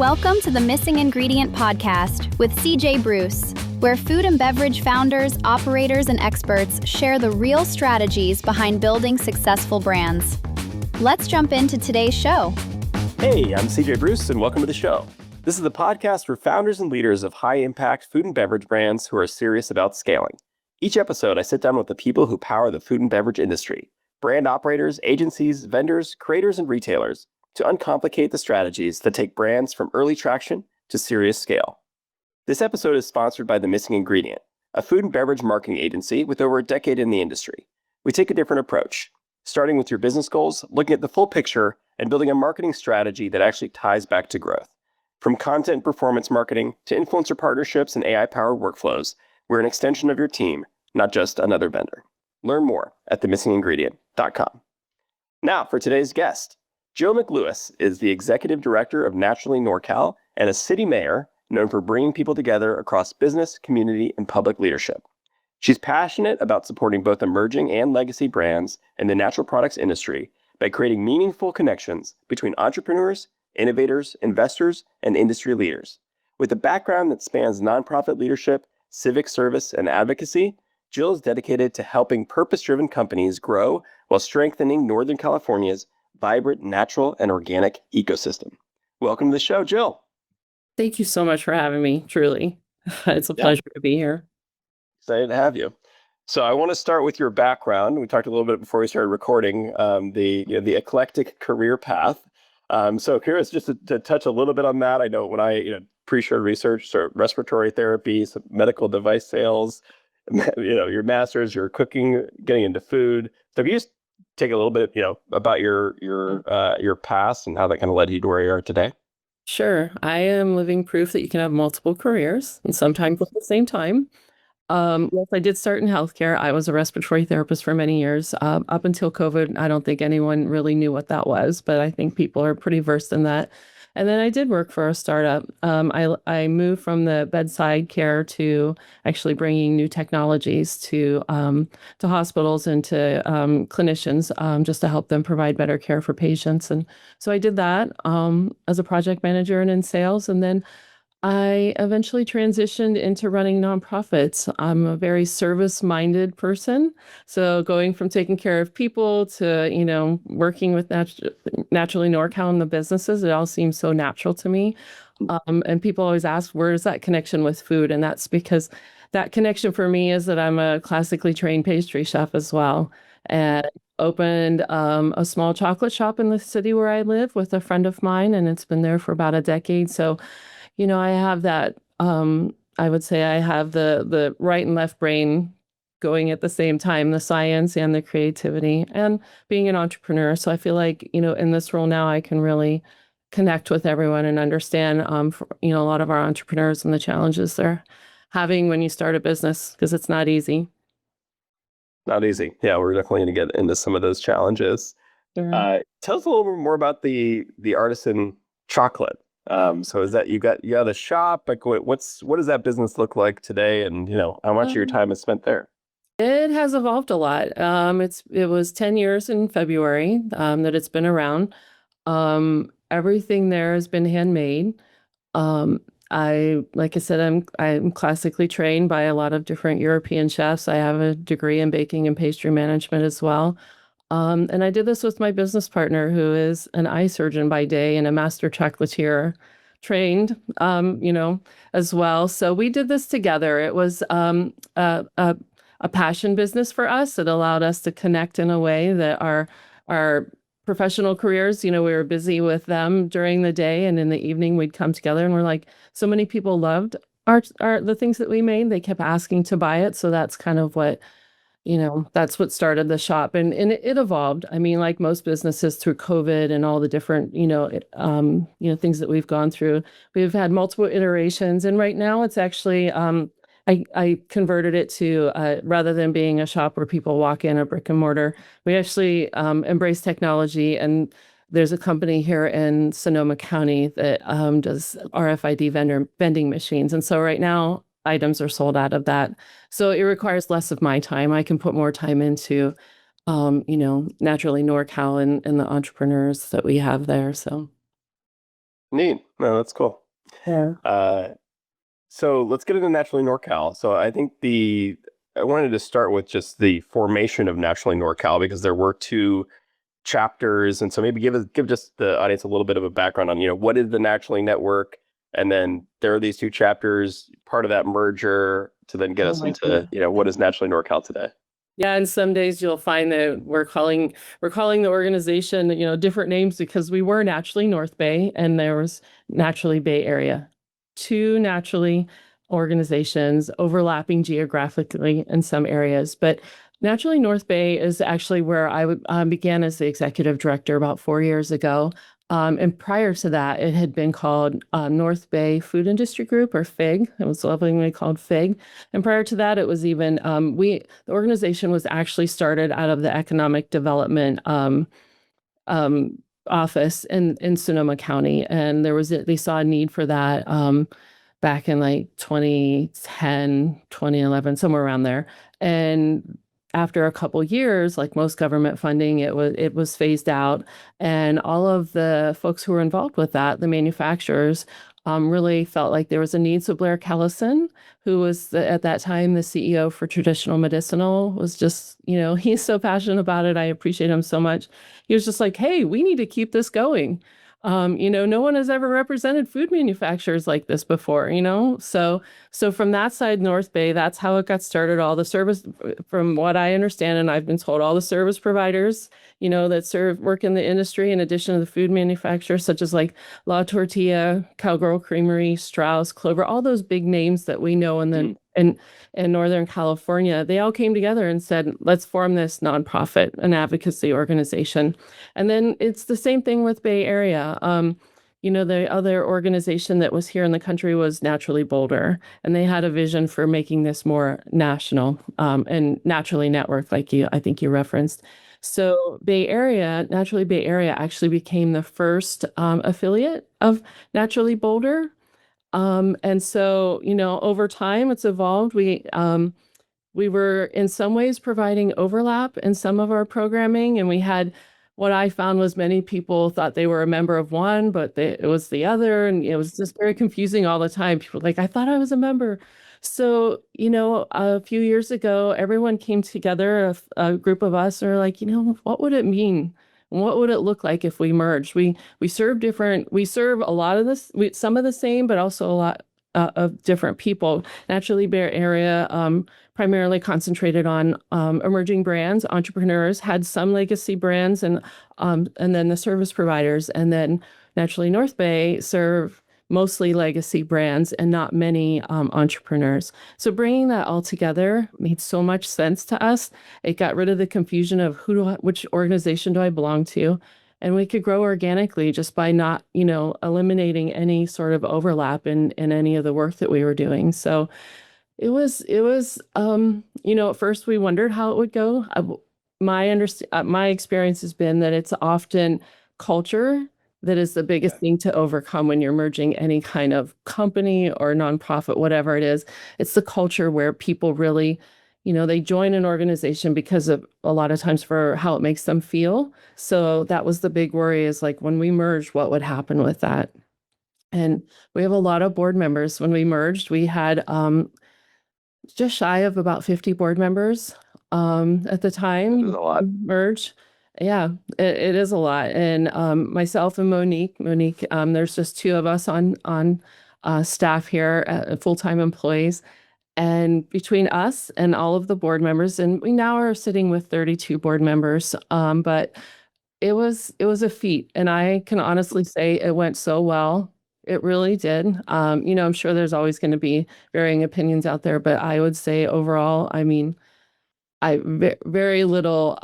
Welcome to the Missing Ingredient Podcast with CJ Bruce, where food and beverage founders, operators, and experts share the real strategies behind building successful brands. Let's jump into today's show. Hey, I'm CJ Bruce, and welcome to the show. This is the podcast for founders and leaders of high-impact food and beverage brands who are serious about scaling. Each episode, I sit down with the people who power the food and beverage industry, brand operators, agencies, vendors, creators, and retailers, to uncomplicate the strategies that take brands from early traction to serious scale. This episode is sponsored by The Missing Ingredient, a food and beverage marketing agency with over a decade in the industry. We take a different approach, starting with your business goals, looking at the full picture, and building a marketing strategy that actually ties back to growth. From content and performance marketing to influencer partnerships and AI-powered workflows, we're an extension of your team, not just another vendor. Learn more at themissingingredient.com. Now for today's guest. Jill McLewis is the executive director of Naturally NorCal and a city mayor known for bringing people together across business, community, and public leadership. She's passionate about supporting both emerging and legacy brands in the natural products industry by creating meaningful connections between entrepreneurs, innovators, investors, and industry leaders. With a background that spans nonprofit leadership, civic service, and advocacy, Jill is dedicated to helping purpose-driven companies grow while strengthening Northern California's vibrant, natural, and organic ecosystem. Welcome to the show, Jill. Thank you so much for having me, truly. It's a pleasure to be here. Excited to have you. So I want to start with your background. We talked a little bit before we started recording, the eclectic career path. So curious just to touch a little bit on that. I know when I pre-shared research, so respiratory therapy, some medical device sales, your master's, your cooking, getting into food. So can you just take a little bit, about your past and how that kind of led you to where you are today? Sure. I am living proof that you can have multiple careers and sometimes at the same time. Yes, I did start in healthcare. I was a respiratory therapist for many years. Up until COVID, I don't think anyone really knew what that was, but I think people are pretty versed in that. And then I did work for a startup. I moved from the bedside care to actually bringing new technologies to hospitals and to clinicians, just to help them provide better care for patients. And so I did that as a project manager and in sales. And then I eventually transitioned into running nonprofits. I'm a very service-minded person. So going from taking care of people to, working with Naturally NorCal and the businesses, it all seems so natural to me. And people always ask, where is that connection with food? And that's because that connection for me is that I'm a classically trained pastry chef as well. And opened a small chocolate shop in the city where I live with a friend of mine, and it's been there for about a decade. So I have that, I would say I have the right and left brain going at the same time, the science and the creativity and being an entrepreneur. So I feel like, in this role now, I can really connect with everyone and understand, a lot of our entrepreneurs and the challenges they're having when you start a business, because it's not easy. Not easy. Yeah, we're definitely going to get into some of those challenges. Sure. Tell us a little bit more about the artisan chocolate. So is that you got a shop? Like what does that business look like today? And how much of your time is spent there? It has evolved a lot. It was 10 years in February that it's been around. Everything there has been handmade. Like I said, I'm classically trained by a lot of different European chefs. I have a degree in baking and pastry management as well. And I did this with my business partner, who is an eye surgeon by day and a master chocolatier trained, as well. So we did this together. It was a passion business for us. It allowed us to connect in a way that our professional careers, we were busy with them during the day, and in the evening we'd come together, and we're like, so many people loved the things that we made. They kept asking to buy it. So that's kind of what that's what started the shop, and it evolved. I mean, like most businesses through COVID and all the different, things that we've gone through, we've had multiple iterations. And right now it's actually, I converted it to, rather than being a shop where people walk in, a brick and mortar, we actually embrace technology. And there's a company here in Sonoma County that does RFID vending machines. And so right now, items are sold out of that. So it requires less of my time. I can put more time into, Naturally NorCal and the entrepreneurs that we have there. So Neat. No, that's cool. Yeah. Uh, so let's get into Naturally NorCal. So I think I wanted to start with just the formation of Naturally NorCal because there were two chapters, and so maybe give just the audience a little bit of a background on what is the Naturally Network, and then there are these two chapters, part of that merger, to then get Oh us my into goodness. what is Naturally NorCal today. Yeah, and some days you'll find that we're calling the organization, different names because we were naturally North Bay and there was naturally Bay Area. Two naturally organizations overlapping geographically in some areas, but naturally North Bay is actually where began as the executive director about 4 years ago. And prior to that, it had been called North Bay Food Industry Group, or FIG. It was lovingly called FIG. And prior to that, it was even the organization was actually started out of the economic development um, office in Sonoma County, and they saw a need for that back in like 2010, 2011, somewhere around there. And after a couple years, like most government funding, it was phased out, and all of the folks who were involved with that, the manufacturers, really felt like there was a need. So Blair Callison, who was at that time the CEO for Traditional Medicinal, was just, he's so passionate about it. I appreciate him so much. He was just like, hey, we need to keep this going. No one has ever represented food manufacturers like this before, so from that side, North Bay, that's how it got started. All the service, from what I understand, and I've been told, all the service providers, that work in the industry, in addition to the food manufacturers, such as like La Tortilla, Cowgirl Creamery, Strauss, Clover, all those big names that we know in Northern California, they all came together and said, let's form this nonprofit, an advocacy organization. And then it's the same thing with Bay Area. The other organization that was here in the country was Naturally Boulder, and they had a vision for making this more national, and Naturally Network, I think you referenced. So Naturally Bay Area actually became the first affiliate of Naturally Boulder. And so, over time it's evolved. We were in some ways providing overlap in some of our programming, and we had what I found was many people thought they were a member of one, but it was the other, and it was just very confusing all the time. People were like, I thought I was a member. So, a few years ago, everyone came together, a group of us, and were like, what would it mean? What would it look like if we merged? We serve a lot of this, some of the same, but also a lot of different people. Naturally Bay Area, primarily concentrated on emerging brands. Entrepreneurs had some legacy brands, and then the service providers, and then Naturally North Bay serve mostly legacy brands and not many entrepreneurs. So bringing that all together made so much sense to us. It got rid of the confusion of which organization do I belong to, and we could grow organically just by not, eliminating any sort of overlap in any of the work that we were doing. So it was, at first we wondered how it would go. My experience has been that it's often culture that is the biggest thing to overcome when you're merging any kind of company or nonprofit, whatever it is. It's the culture where people really, they join an organization because of a lot of times for how it makes them feel. So that was the big worry, is like, when we merged, what would happen with that? And we have a lot of board members. When we merged, we had just shy of about 50 board members at the time. That is a lot. Merge. Yeah, it is a lot. And myself and Monique, there's just two of us on staff here, full-time employees. And between us and all of the board members, and we now are sitting with 32 board members, but it was a feat. And I can honestly say it went so well. It really did. I'm sure there's always going to be varying opinions out there, but I would say overall, very little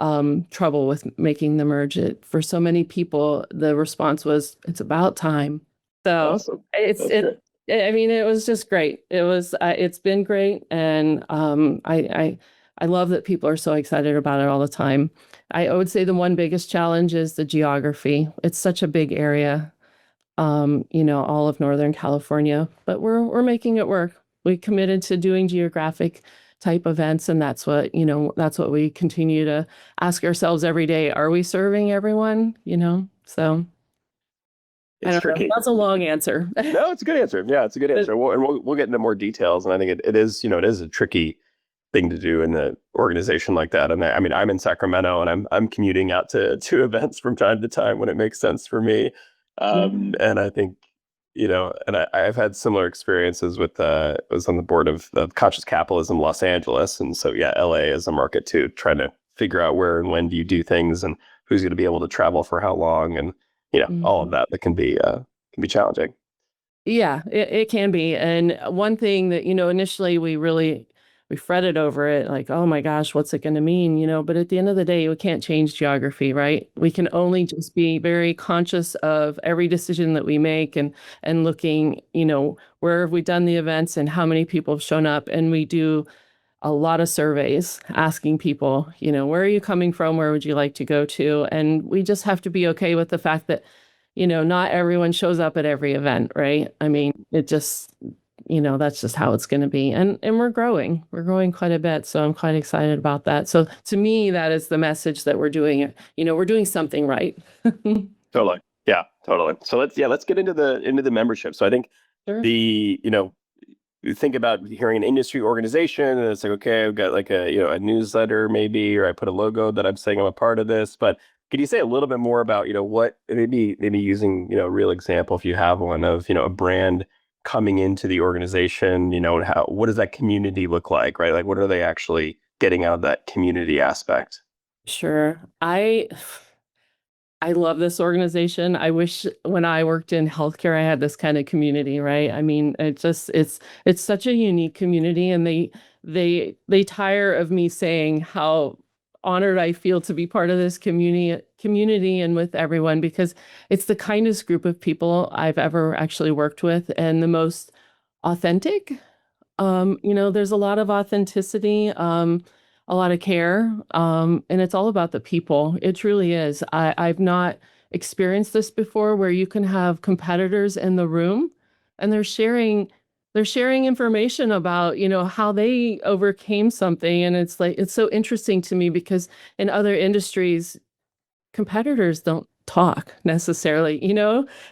trouble with making the merge. For so many people, the response was, "It's about time." So Awesome. it was just great. It's been great, and I love that people are so excited about it all the time. I would say the one biggest challenge is the geography. It's such a big area, all of Northern California, but we're making it work. We committed to doing geographic type events, and that's what we continue to ask ourselves every day. Are we serving everyone? So I It's don't know. tricky. That's a long answer. No, it's a good answer. Yeah, it's a good answer. We'll get into more details, and I think it is, it is a tricky thing to do in an organization like that. And I mean, I'm in Sacramento, and I'm commuting out to events from time to time when it makes sense for me. And I think, and I've had similar experiences with I was on the board of Conscious Capitalism Los Angeles, and so yeah, LA is a market too, trying to figure out where and when do you do things, and who's going to be able to travel for how long, and all of that can be challenging. Yeah, it can be. And one thing that, initially we fretted over it, like, oh my gosh, what's it going to mean? But at the end of the day, we can't change geography, right? We can only just be very conscious of every decision that we make, and looking, where have we done the events and how many people have shown up. And we do a lot of surveys asking people, where are you coming from? Where would you like to go to? And we just have to be okay with the fact that, not everyone shows up at every event, right? I mean, it just, that's just how it's going to be. And we're growing. We're growing quite a bit. So I'm quite excited about that. So to me, that is the message that we're doing it. We're doing something right. Totally. Yeah, totally. So let's get into the membership. So I think Sure. you think about hearing an industry organization, and it's like, okay, I've got like a newsletter maybe, or I put a logo that I'm saying I'm a part of this. But could you say a little bit more about what maybe using a real example, if you have one, of a brand coming into the organization, and what does that community look like, right? Like, what are they actually getting out of that community aspect? Sure. I love this organization. I wish when I worked in healthcare, I had this kind of community, right? I mean, it's such a unique community, and they tire of me saying how honored I feel to be part of this community and with everyone, because it's the kindest group of people I've ever actually worked with, and the most authentic. There's a lot of authenticity, a lot of care, and it's all about the people. It truly is. I've not experienced this before, where you can have competitors in the room, and they're sharing information about, how they overcame something. And it's like, it's so interesting to me, because in other industries, competitors don't talk necessarily,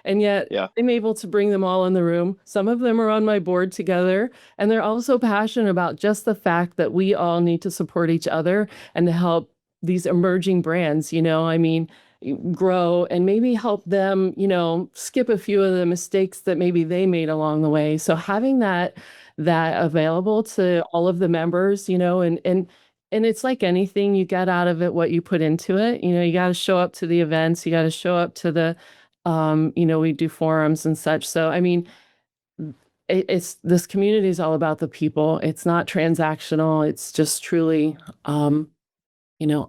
and yet Yeah. I'm able to bring them all in the room. Some of them are on my board together, and they're also passionate about just the fact that we all need to support each other and to help these emerging brands, I mean, grow, and maybe help them, skip a few of the mistakes that maybe they made along the way. So having that available to all of the members, and it's like anything, you get out of it what you put into it. You got to show up to the events, you got to show up to the, we do forums and such. So, I mean, it's this community is all about the people. It's not transactional. It's just truly,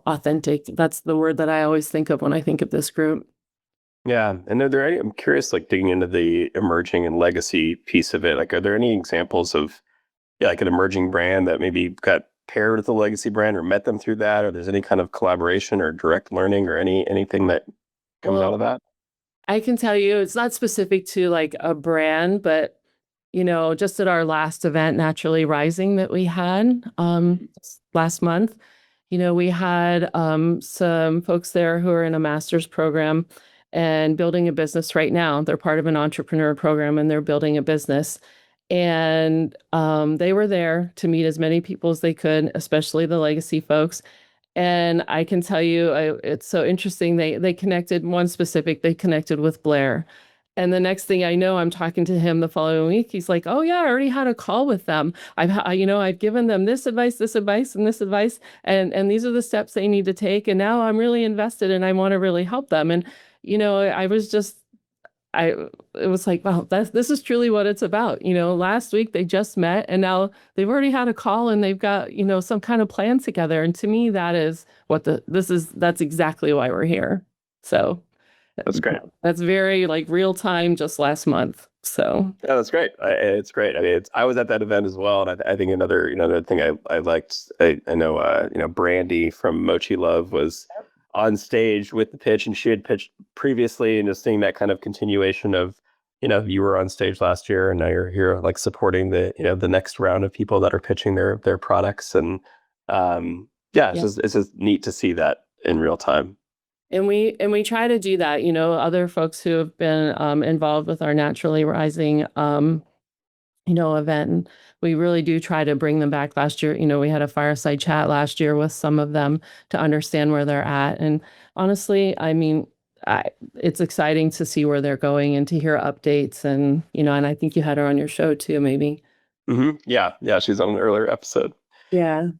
authentic. That's the word that I always think of when I think of this group. Yeah. And I'm curious, like digging into the emerging and legacy piece of it, like, are there any examples of, like an emerging brand that maybe got paired with a legacy brand, or met them through that, or there's any kind of collaboration or direct learning, or anything that comes out Well, of that? I can tell you it's not specific to like a brand, but just at our last event, Naturally Rising, that we had last month, we had some folks there who are in a master's program and building a business right now. They're part of an entrepreneur program, and they're building a business. And they were there to meet as many people as they could, especially the legacy folks. And I can tell you, it's so interesting. They connected they connected with Blair. And the next thing I know, I'm talking to him the following week. He's like, "Oh yeah, I already had a call with them. I've given them this advice, and this advice, and these are the steps they need to take. And now I'm really invested, and I want to really help them." And I was just, it was like, wow, this is truly what it's about. Last week they just met, and now they've already had a call, and they've got, some kind of plan together. And to me, that is that's exactly why we're here. So That's great. that's very like real time, just last month. So Yeah, that's great. It's great. I mean, I was at that event as well, and I think another thing I liked. I know Brandy from Mochi Love was on stage with the pitch, and she had pitched previously, and just seeing that kind of continuation of, you were on stage last year, and now you're here, like supporting the next round of people that are pitching their products, and yeah, yeah. it's just neat to see that in real time. And we try to do that. Other folks who have been involved with our Naturally Rising event. And we really do try to bring them back. Last year, we had a fireside chat last year with some of them to understand where they're at. And honestly, I mean, it's exciting to see where they're going and to hear updates. And I think you had her on your show too, maybe. Yeah. She's on an earlier episode. Yeah.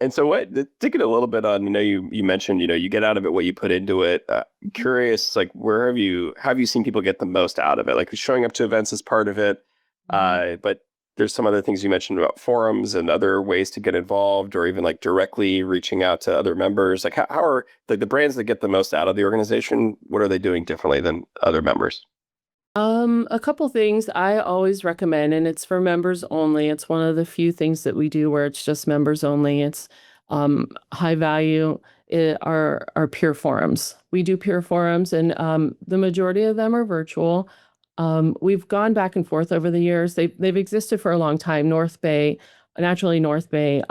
And so thinking a little bit on, you mentioned, you get out of it what you put into it. Curious, like, where have you seen people get the most out of it? Like, showing up to events is part of it. But there's some other things you mentioned about forums and other ways to get involved, or even like directly reaching out to other members. Like, how are the brands that get the most out of the organization? What are they doing differently than other members? A couple things I always recommend, and it's for members only. It's one of the few things that we do where it's just members only. It's high value are peer forums. We do peer forums, and the majority of them are virtual. We've gone back and forth over the years. They've existed for a long time. Naturally North Bay,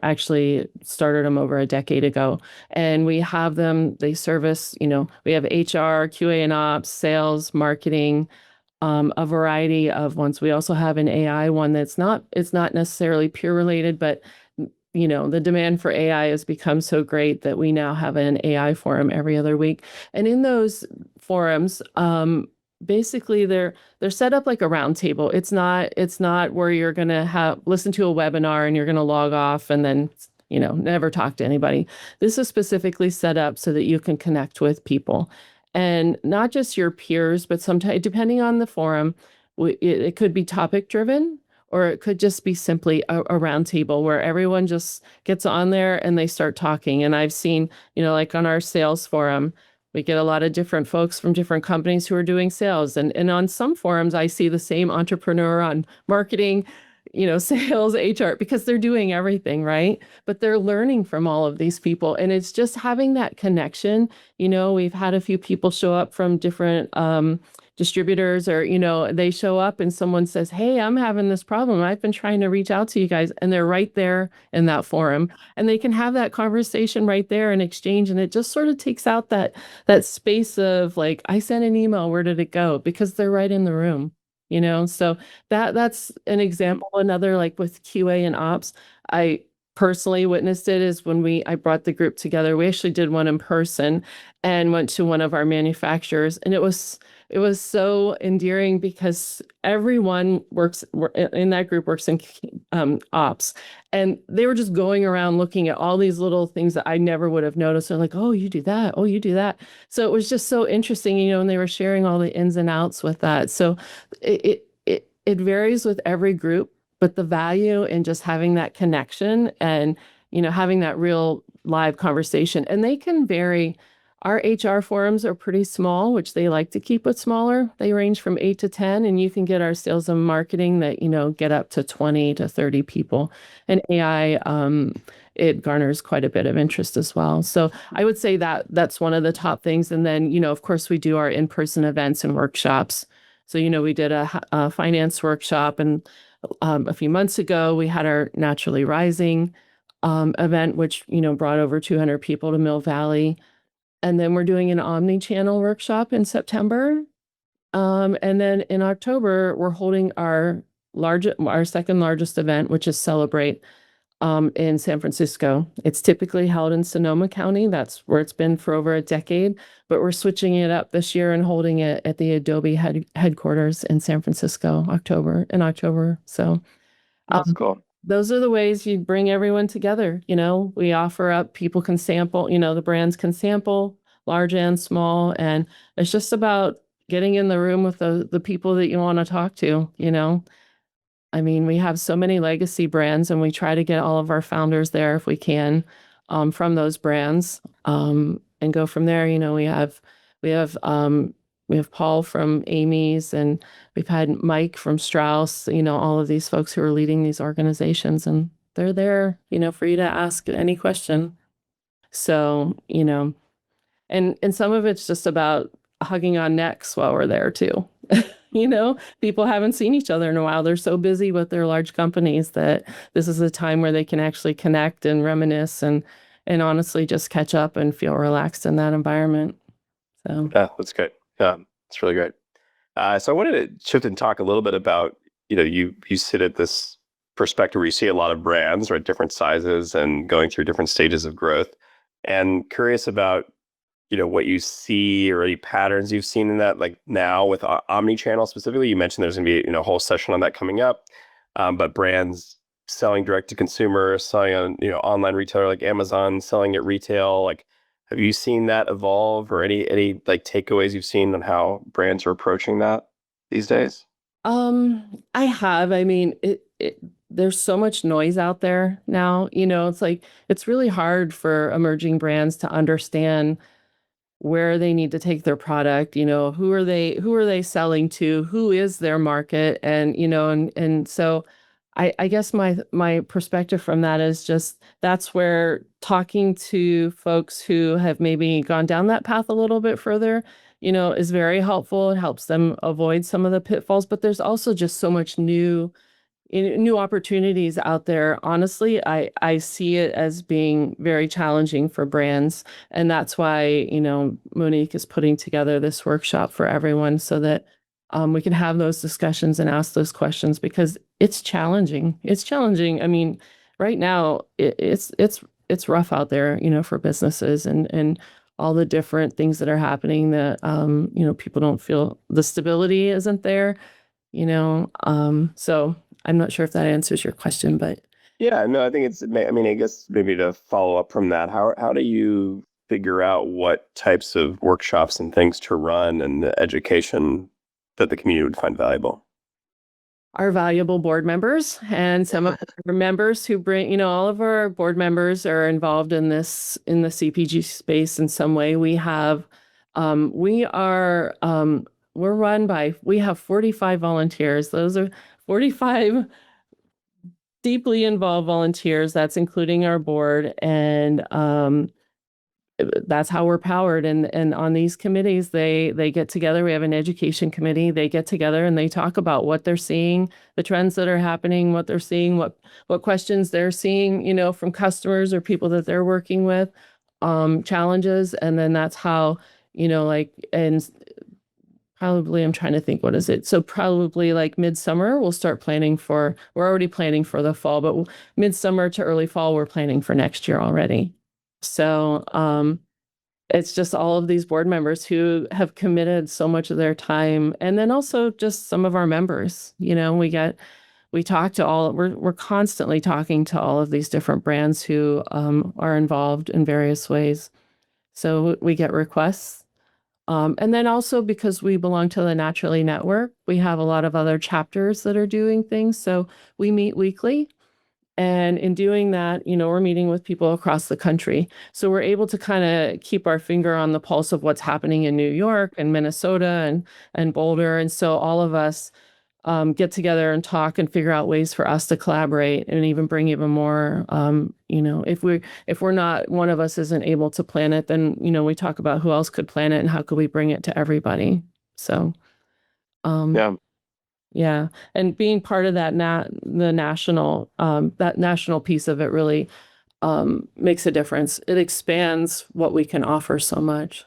actually started them over a decade ago, and we have them. They service, we have HR, QA and ops, sales, marketing, a variety of ones. We also have an AI one it's not necessarily peer related, but the demand for AI has become so great that we now have an AI forum every other week. And in those forums, basically they're set up like a round table. It's not where you're going to listen to a webinar and you're going to log off and then never talk to anybody. This is specifically set up so that you can connect with people, and not just your peers, but sometimes, depending on the forum, it could be topic driven, or it could just be simply a round table where everyone just gets on there and they start talking. And I've seen, like on our sales forum, we get a lot of different folks from different companies who are doing sales. And on some forums, I see the same entrepreneur on marketing, sales, HR, because they're doing everything, right? But they're learning from all of these people. And it's just having that connection. We've had a few people show up from different distributors, or, they show up and someone says, "Hey, I'm having this problem. I've been trying to reach out to you guys." And they're right there in that forum, and they can have that conversation right there and exchange. And it just sort of takes out that space of like, I sent an email, where did it go? Because they're right in the room, so that's an example. Another, like with QA and ops, I personally witnessed it, is when I brought the group together. We actually did one in person and went to one of our manufacturers, and it was so endearing because everyone in that group works in ops, and they were just going around looking at all these little things that I never would have noticed. They're like, "Oh, you do that. Oh, you do that." So it was just so interesting, and they were sharing all the ins and outs with that. So it varies with every group, but the value in just having that connection and, having that real live conversation, and they can vary. Our HR forums are pretty small, which they like to keep it smaller. They range from 8 to 10, and you can get our sales and marketing that, get up to 20 to 30 people. And AI, it garners quite a bit of interest as well. So I would say that that's one of the top things. And then, of course, we do our in-person events and workshops. So, we did a finance workshop, and a few months ago, we had our Naturally Rising event, which, brought over 200 people to Mill Valley. And then we're doing an omnichannel workshop in September. And then in October, we're holding our second largest event, which is Celebrate, in San Francisco. It's typically held in Sonoma County. That's where it's been for over a decade. But we're switching it up this year and holding it at the Adobe headquarters in San Francisco, in October. So that's cool. Those are the ways you bring everyone together. We offer up, people can sample, the brands can sample, large and small. And it's just about getting in the room with the people that you want to talk to. I mean, we have so many legacy brands, and we try to get all of our founders there if we can, from those brands, and go from there. We have Paul from Amy's, and we've had Mike from Strauss, all of these folks who are leading these organizations, and they're there, for you to ask any question. So, and some of it's just about hugging on necks while we're there too. People haven't seen each other in a while. They're so busy with their large companies that this is a time where they can actually connect and reminisce and, and honestly just catch up and feel relaxed in that environment. So Yeah, that's great. It's really great. So I wanted to shift and talk a little bit about, you sit at this perspective where you see a lot of brands, right, different sizes and going through different stages of growth, and curious about, what you see or any patterns you've seen in that, like now with omnichannel specifically. You mentioned there's going to be, a whole session on that coming up, but brands selling direct to consumer, selling on, online retailer like Amazon, selling at retail, like, have you seen that evolve, or any like takeaways you've seen on how brands are approaching that these days? I have. I mean, there's so much noise out there now. It's like it's really hard for emerging brands to understand where they need to take their product, who are they selling to, who is their market, and so I guess my perspective from that is just that's where talking to folks who have maybe gone down that path a little bit further, is very helpful. It helps them avoid some of the pitfalls, but there's also just so much new opportunities out there. Honestly, I see it as being very challenging for brands. And that's why, Monique is putting together this workshop for everyone so that we can have those discussions and ask those questions because it's challenging. It's challenging. I mean, right now it's rough out there, for businesses and all the different things that are happening that, people don't feel the stability isn't there, so I'm not sure if that answers your question, but Yeah, no, I think I guess maybe to follow up from that, how do you figure out what types of workshops and things to run and the education that the community would find valuable? our valuable board members and some of our members who bring, all of our board members are involved in the CPG space in some way. We have, we are, we have 45 volunteers. Those are 45 deeply involved volunteers. That's including our board. And, that's how we're powered. And on these committees, they get together. We have an education committee. They get together and they talk about what they're seeing, the trends that are happening, what they're seeing, what questions they're seeing, from customers or people that they're working with, challenges. And then that's how, and probably I'm trying to think, what is it? So probably like midsummer, we're already planning for the fall, but midsummer to early fall, we're planning for next year already. So it's just all of these board members who have committed so much of their time. And then also just some of our members, we're constantly talking to all of these different brands who are involved in various ways. So we get requests. And then also because we belong to the Naturally Network, we have a lot of other chapters that are doing things. So we meet weekly. And in doing that, we're meeting with people across the country. So we're able to kind of keep our finger on the pulse of what's happening in New York and Minnesota and Boulder. And so all of us get together and talk and figure out ways for us to collaborate and even bring even more, if we're not, one of us isn't able to plan it, then, we talk about who else could plan it and how could we bring it to everybody. So, Yeah. yeah, and being part of that that national piece of it really makes a difference. It expands what we can offer so much.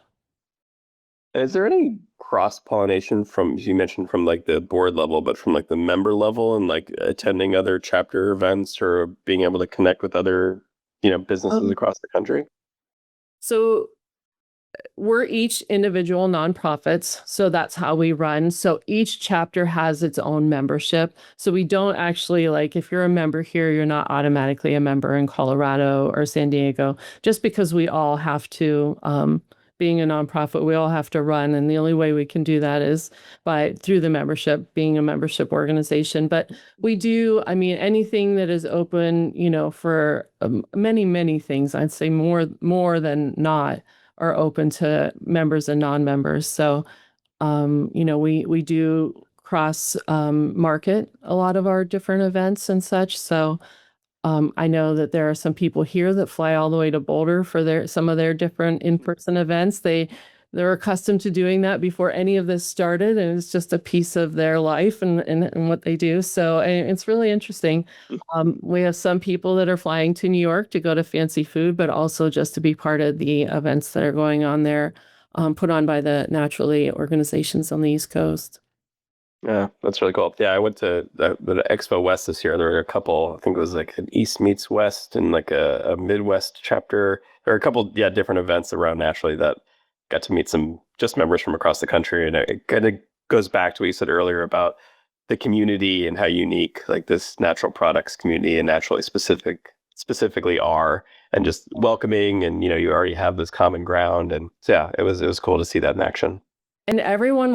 Is there any cross-pollination from, you mentioned from like the board level, but from like the member level and like attending other chapter events or being able to connect with other, businesses across the country? So we're each individual nonprofits, so that's how we run. So each chapter has its own membership. So we don't actually, like, if you're a member here, you're not automatically a member in Colorado or San Diego, just because we all have to, being a nonprofit, we all have to run. And the only way we can do that is through the membership, being a membership organization. But we do, I mean, anything that is open, for many, many things, I'd say more than not, are open to members and non-members. So, we do cross market a lot of our different events and such. So, I know that there are some people here that fly all the way to Boulder for some of their different in-person events. they're accustomed to doing that before any of this started, and it's just a piece of their life and what they do. So it's really interesting. We have some people that are flying to New York to go to fancy food, but also just to be part of the events that are going on there, put on by the Naturally organizations on the East Coast. Yeah, that's really cool. Yeah, I went to the Expo West this year. There were a couple, I think it was like an East meets West and like a Midwest chapter. There were a couple, yeah, different events around Naturally that got to meet some just members from across the country. And it kind of goes back to what you said earlier about the community and how unique like this natural products community and naturally specifically are, and just welcoming, and you already have this common ground. And so, yeah, it was cool to see that in action. And everyone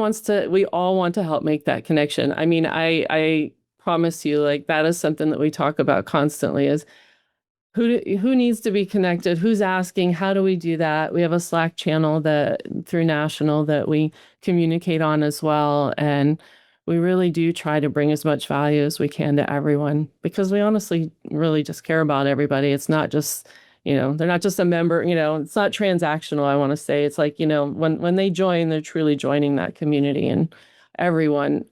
we all want to help make that connection. I mean, I promise you, like, that is something that we talk about constantly is who needs to be connected, who's asking, how do we do that? We have a Slack channel through National that we communicate on as well. And we really do try to bring as much value as we can to everyone, because we honestly really just care about everybody. It's not just, they're not just a member, it's not transactional, I want to say. It's like, when they join, they're truly joining that community, and everyone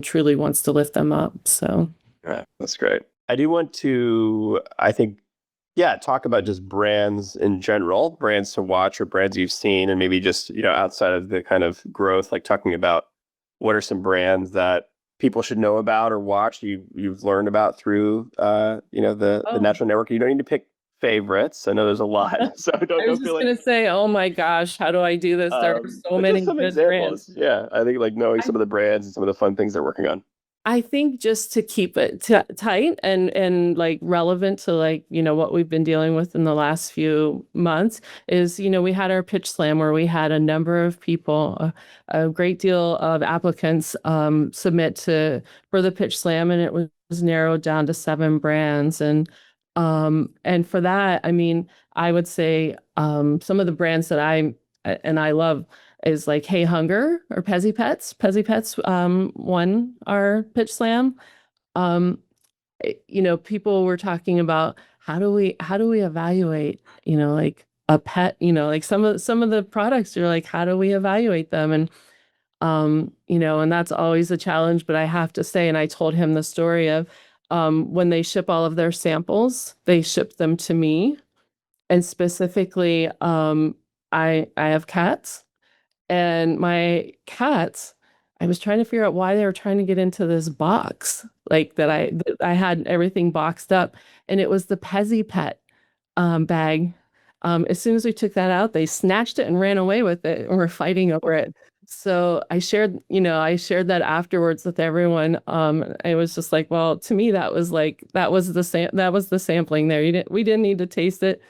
truly wants to lift them up. So Yeah, that's great. I do want to, I think, yeah, talk about just brands in general, brands to watch or brands you've seen, and maybe just, outside of the kind of growth, like talking about what are some brands that people should know about or watch you've learned about through, the Natural Network. You don't need to pick favorites. I know there's a lot, so I was don't just feel like. going to say, oh my gosh, how do I do this? There are so But many just some good examples. brands. Yeah, I think like knowing some of the brands and some of the fun things they're working on. I think just to keep it tight and like relevant to like, what we've been dealing with in the last few months is, we had our pitch slam where we had a number of people, a great deal of applicants submit for the pitch slam, and it was narrowed down to 7 brands. And for that, I mean, I would say some of the brands that I love is like Hey Hunger or Pezzy Pets. Pezzy Pets won our pitch slam. People were talking about how do we evaluate, like a pet, like some of the products, you're like, how do we evaluate them? And and that's always a challenge. But I have to say, and I told him the story of when they ship all of their samples, they ship them to me. And specifically, I have cats. And my cats, I was trying to figure out why they were trying to get into this box, like that I had everything boxed up, and it was the Pezzy Pet bag. As soon as we took that out, they snatched it and ran away with it, and we're fighting over it. So I shared that afterwards with everyone. I was just like, well, to me, that was the sampling there. We didn't need to taste it.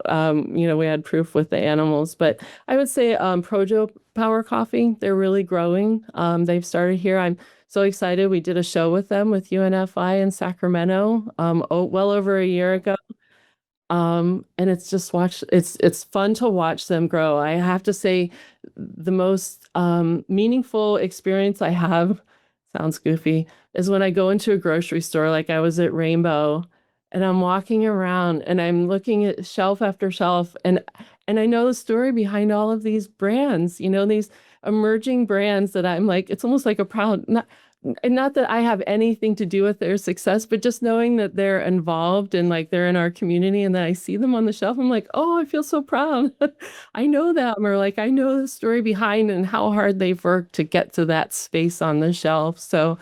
We had proof with the animals, but I would say Projo Power Coffee, they're really growing. They've started here. I'm so excited. We did a show with them with UNFI in Sacramento well over a year ago. And it's fun to watch them grow. I have to say the most meaningful experience I have, sounds goofy, is when I go into a grocery store, like I was at Rainbow, and I'm walking around and I'm looking at shelf after shelf, and I know the story behind all of these brands, these emerging brands that I'm like, it's almost like a proud, not that I have anything to do with their success, but just knowing that they're involved and like they're in our community, and then I see them on the shelf, I'm like, oh, I feel so proud. I know them, or like I know the story behind and how hard they've worked to get to that space on the shelf. So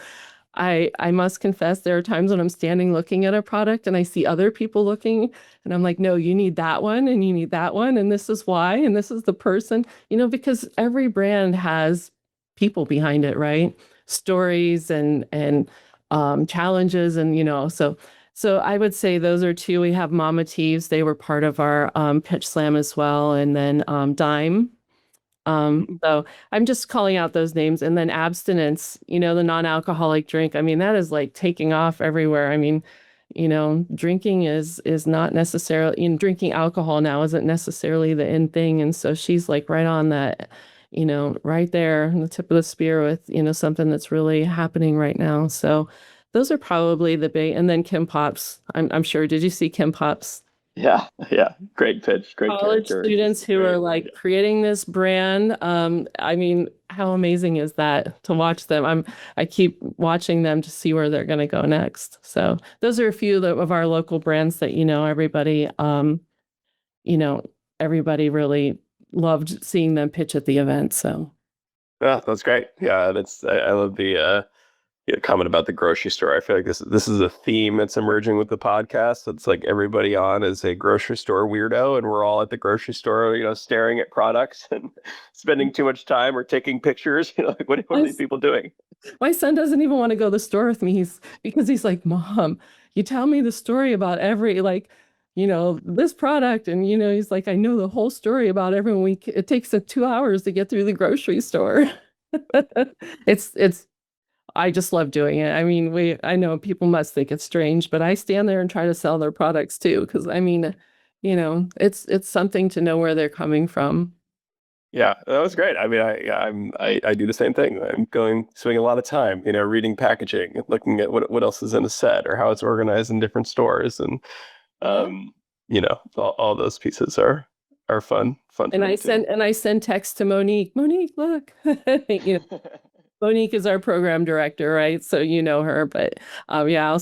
I must confess, there are times when I'm standing looking at a product and I see other people looking, and I'm like, no, you need that one and you need that one, and this is why, and this is the person, because every brand has people behind it, right? Stories and challenges, and so I would say those are 2. We have Mama Teeves. They were part of our pitch slam as well, and then Dime. So I'm just calling out those names. And then abstinence, the non-alcoholic drink. I mean, that is like taking off everywhere. I mean, drinking is not necessarily, drinking alcohol now isn't necessarily the in thing. And so she's like right on that, right there on the tip of the spear with, something that's really happening right now. So those are probably the big, and then Kim Pops. I'm sure. Did you see Kim Pops? Yeah, yeah. Great pitch, great College character. students who are like creating this brand. I mean, how amazing is that to watch them? I keep watching them to see where they're going to go next. So those are a few of our local brands that, you know, everybody really loved seeing them pitch at the event. So Yeah, that's great. Yeah, I love the comment about the grocery store. I feel like this is a theme that's emerging with the podcast. It's like everybody on is a grocery store weirdo, and we're all at the grocery store, staring at products and spending too much time or taking pictures. Like what are my, these people doing? my son doesn't even want to go to the store with me. Because he's like, Mom, you tell me the story about every this product. And, he's like, I know the whole story about everyone. It takes 2 hours to get through the grocery store. It's I just love doing it. I mean, I know people must think it's strange, but I stand there and try to sell their products too, because I mean, it's something to know where they're coming from. Yeah, that was great. I mean, I do the same thing. I'm spending a lot of time, reading packaging and looking at what else is in a set or how it's organized in different stores, and Yeah. all those pieces are fun for And me too. I send texts to Monique. Monique, look. Monique is our program director, right? So you know her, but yeah,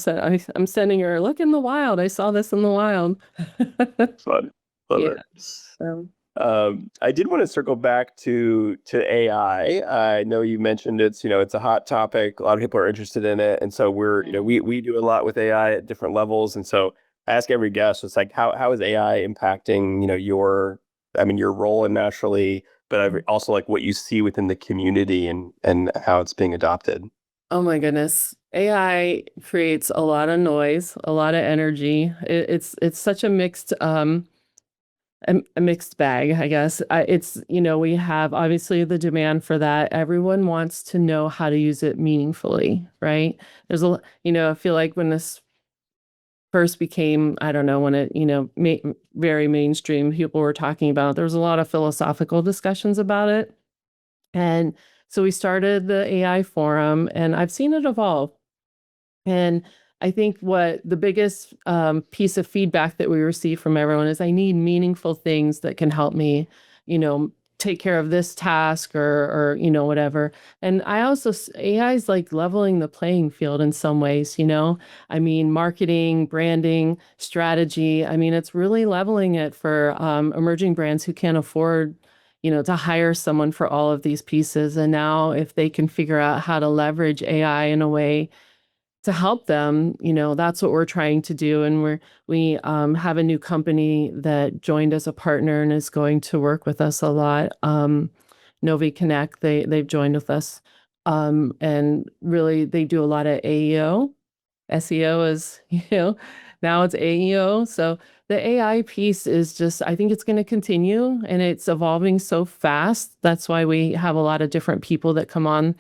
I'm sending her, look in the wild. I saw this in the wild. Fun, love Yeah. it. So I did want to circle back to AI. I know you mentioned it's a hot topic. A lot of people are interested in it, and so we do a lot with AI at different levels. And so I ask every guest, it's like how is AI impacting your role in Naturally, but also like what you see within the community and how it's being adopted. oh my goodness. AI creates a lot of noise, a lot of energy. It's such a mixed bag, I guess. We have obviously the demand for that. Everyone wants to know how to use it meaningfully, right? I feel like when this first became, I don't know, when it, very mainstream, people were talking about, there was a lot of philosophical discussions about it. And so we started the AI forum, and I've seen it evolve. And I think what the biggest piece of feedback that we receive from everyone is I need meaningful things that can help me, you know, take care of this task or whatever. And AI is like leveling the playing field in some ways, I mean, marketing, branding, strategy. I mean, it's really leveling it for emerging brands who can't afford, to hire someone for all of these pieces. And now if they can figure out how to leverage AI in a way to help them, that's what we're trying to do. And we have a new company that joined as a partner and is going to work with us a lot. Novi Connect, they've joined with us. And really they do a lot of AEO. SEO is, now it's AEO. So the AI piece is just, I think it's going to continue and it's evolving so fast. That's why we have a lot of different people that come on.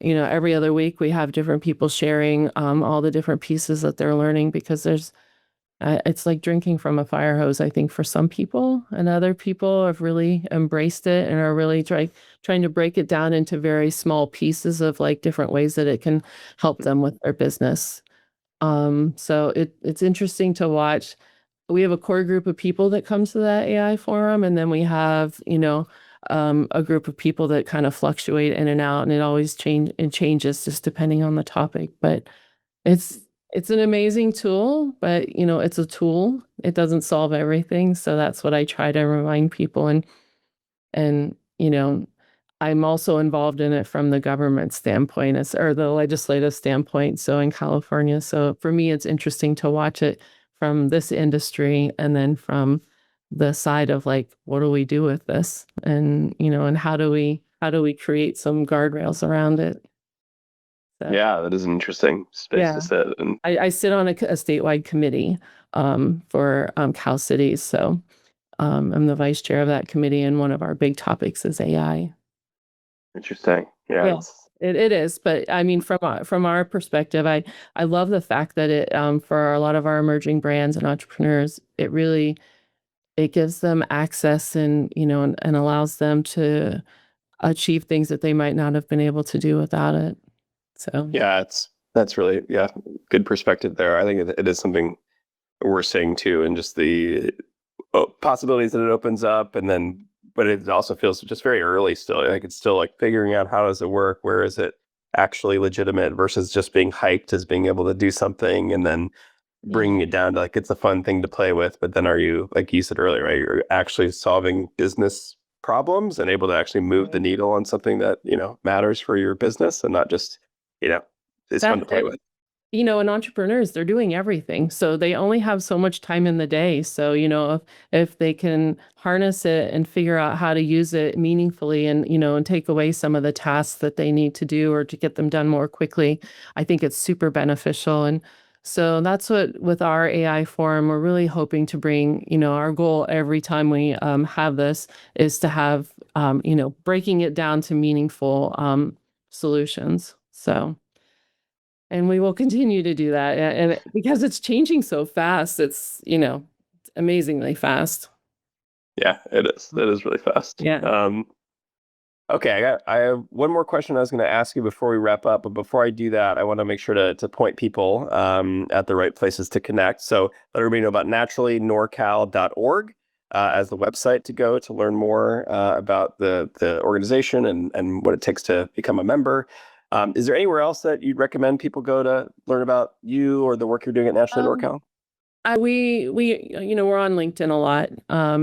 Every other week we have different people sharing all the different pieces that they're learning because it's like drinking from a fire hose, I think, for some people, and other people have really embraced it and are really trying to break it down into very small pieces of like different ways that it can help them with their business. So it's interesting to watch. We have a core group of people that comes to that AI forum, and then we have, a group of people that kind of fluctuate in and out, and it changes just depending on the topic. But it's it's an amazing tool, but it's a tool. It doesn't solve everything. So that's what I try to remind people. And I'm also involved in it from the government standpoint or the legislative standpoint. So in California, so for me, it's interesting to watch it from this industry and then from the side of like, what do we do with this? And, and how do we create some guardrails around it? So, Yeah, that is an interesting space to yeah, sit. And I sit on a statewide committee for Cal Cities. So I'm the vice chair of that committee. And one of our big topics is AI. interesting. Yeah, Well, it is, but I mean, from our perspective, I love the fact that it for a lot of our emerging brands and entrepreneurs, it gives them access and and allows them to achieve things that they might not have been able to do without it. So that's really good perspective there. I think it is something we're seeing too, and just the possibilities that it opens up, and then but it also feels just very early still. Like it's still like figuring out how does it work, where is it actually legitimate versus just being hyped as being able to do something, and then bringing it down to like it's a fun thing to play with. But then are you, like you said earlier, right? You're actually solving business problems and able to actually move the needle on something that matters for your business, and not just it's fun to That play with. and entrepreneurs, they're doing everything. So they only have so much time in the day. So, if they can harness it and figure out how to use it meaningfully and take away some of the tasks that they need to do or to get them done more quickly, I think it's super beneficial. And so that's what with our AI forum, we're really hoping to bring, our goal every time we have this is to have, breaking it down to meaningful solutions. So. And we will continue to do that. And because it's changing so fast, it's, amazingly fast. Yeah, it is. It is really fast. Yeah. Okay, I have one more question I was going to ask you before we wrap up. But before I do that, I want to make sure to point people at the right places to connect. So let everybody know about naturallynorcal.org as the website to go to learn more about the organization and what it takes to become a member. Is there anywhere else that you'd recommend people go to learn about you or the work you're doing at Naturally NorCal? We're on LinkedIn a lot.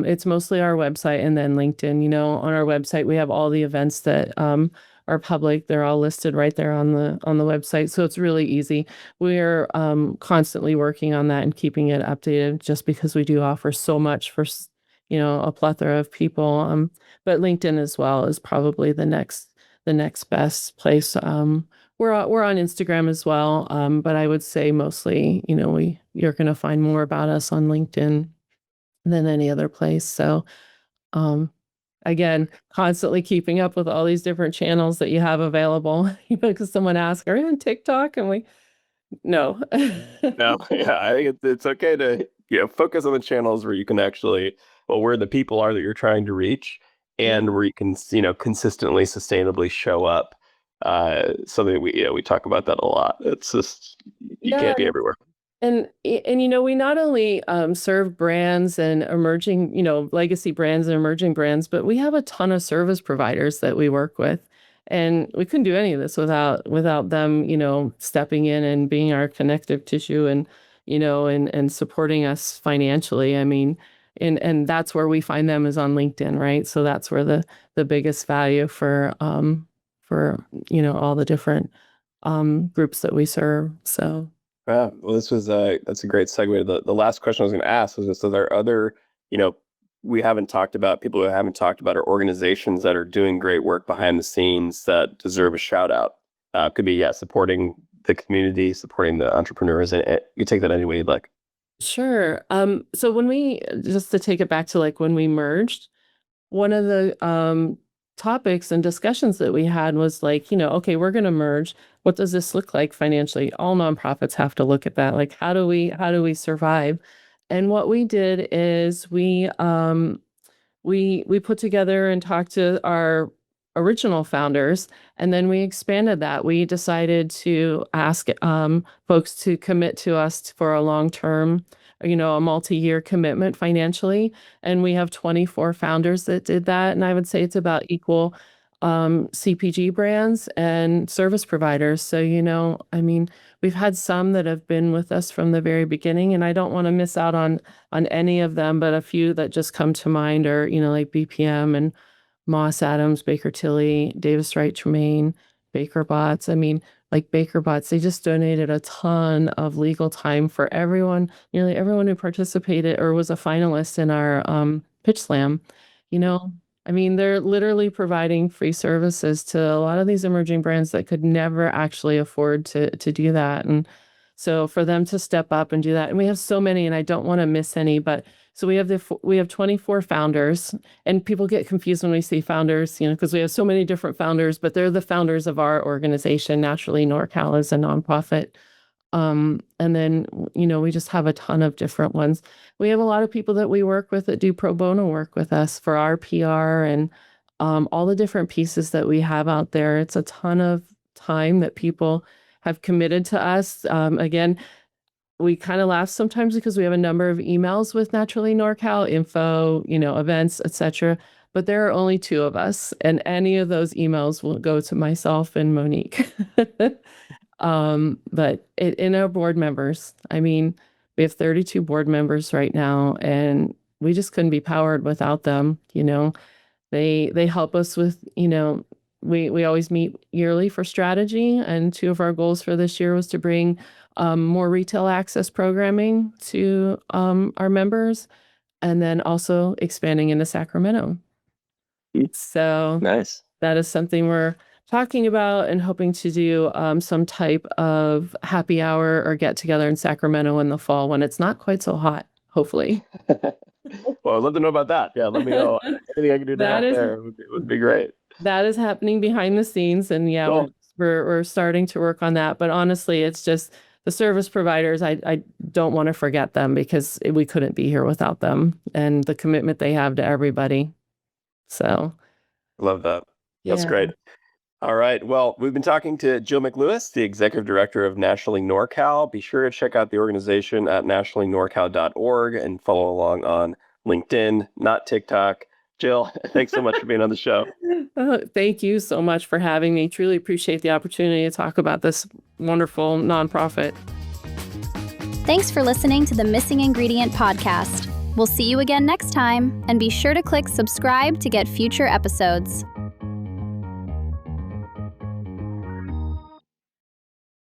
It's mostly our website and then LinkedIn. On our website, we have all the events that are public. They're all listed right there on the website. So it's really easy. We're constantly working on that and keeping it updated just because we do offer so much for, a plethora of people. But LinkedIn as well is probably the next best place. We're on Instagram as well, but I would say mostly, you're going to find more about us on LinkedIn than any other place. So, again, constantly keeping up with all these different channels that you have available. Because someone asked, "Are you on TikTok?" And no. No, yeah, I think it's okay to focus on the channels where you can actually, well, where the people are that you're trying to reach, and where you can consistently, sustainably show up. Something we talk about that a lot. It's just you can't be everywhere. And we not only serve brands and emerging, legacy brands and emerging brands, but we have a ton of service providers that we work with. And we couldn't do any of this without them, stepping in and being our connective tissue and, and supporting us financially. I mean, and that's where we find them is on LinkedIn, right? So that's where the biggest value for all the different groups that we serve. So. Yeah, well, that's a great segue. The last question I was going to ask was just, are there other, we haven't talked about people who haven't talked about, or organizations that are doing great work behind the scenes that deserve a shout out? Could be, supporting the community, supporting the entrepreneurs, and you take that any way you'd like. Sure. So just to take it back to like when we merged, one of the topics and discussions that we had was like, okay, we're going to merge. What does this look like financially? All nonprofits have to look at that. Like, how do we survive? And what we did is we put together and talked to our original founders, and then we expanded that. We decided to ask folks to commit to us for a long-term, a multi-year commitment financially. And we have 24 founders that did that. And I would say it's about equal CPG brands and service providers. So, I mean, we've had some that have been with us from the very beginning, and I don't want to miss out on any of them, but a few that just come to mind are, like BPM and Moss Adams, Baker Tilly, Davis Wright Tremaine, Baker Bots. I mean, like Baker Bots, they just donated a ton of legal time for everyone, nearly everyone who participated or was a finalist in our pitch slam. I mean, they're literally providing free services to a lot of these emerging brands that could never actually afford to do that. And so for them to step up and do that, and we have so many, and I don't want to miss any, but so we have 24 founders, and people get confused when we say founders, because we have so many different founders, but they're the founders of our organization. Naturally NorCal is a nonprofit. And then, we just have a ton of different ones. We have a lot of people that we work with that do pro bono work with us for our PR and all the different pieces that we have out there. It's a ton of time that people have committed to us. Again, we kind of laugh sometimes because we have a number of emails with Naturally NorCal, info, events, etc. But there are only two of us, and any of those emails will go to myself and Monique. But in our board members, I mean, we have 32 board members right now, and we just couldn't be powered without them. They help us with, we always meet yearly for strategy, and two of our goals for this year was to bring more retail access programming to our members, and then also expanding into Sacramento. So Nice. that is something we're talking about and hoping to do some type of happy hour or get together in Sacramento in the fall when it's not quite so hot, hopefully. Well, I'd love to know about that. Yeah, let me know. Anything I can do to help there would be great. That is happening behind the scenes, and yeah, Cool. we're starting to work on that. But honestly, it's just the service providers. I don't want to forget them because we couldn't be here without them and the commitment they have to everybody. So, Love that. That's yeah. great. All right. Well, we've been talking to Jill McLewis, the executive director of Naturally NorCal. Be sure to check out the organization at naturallynorcal.org and follow along on LinkedIn, not TikTok. Jill, thanks so much for being on the show. Thank you so much for having me. Truly appreciate the opportunity to talk about this wonderful nonprofit. Thanks for listening to the Missing Ingredient podcast. We'll see you again next time, and be sure to click subscribe to get future episodes.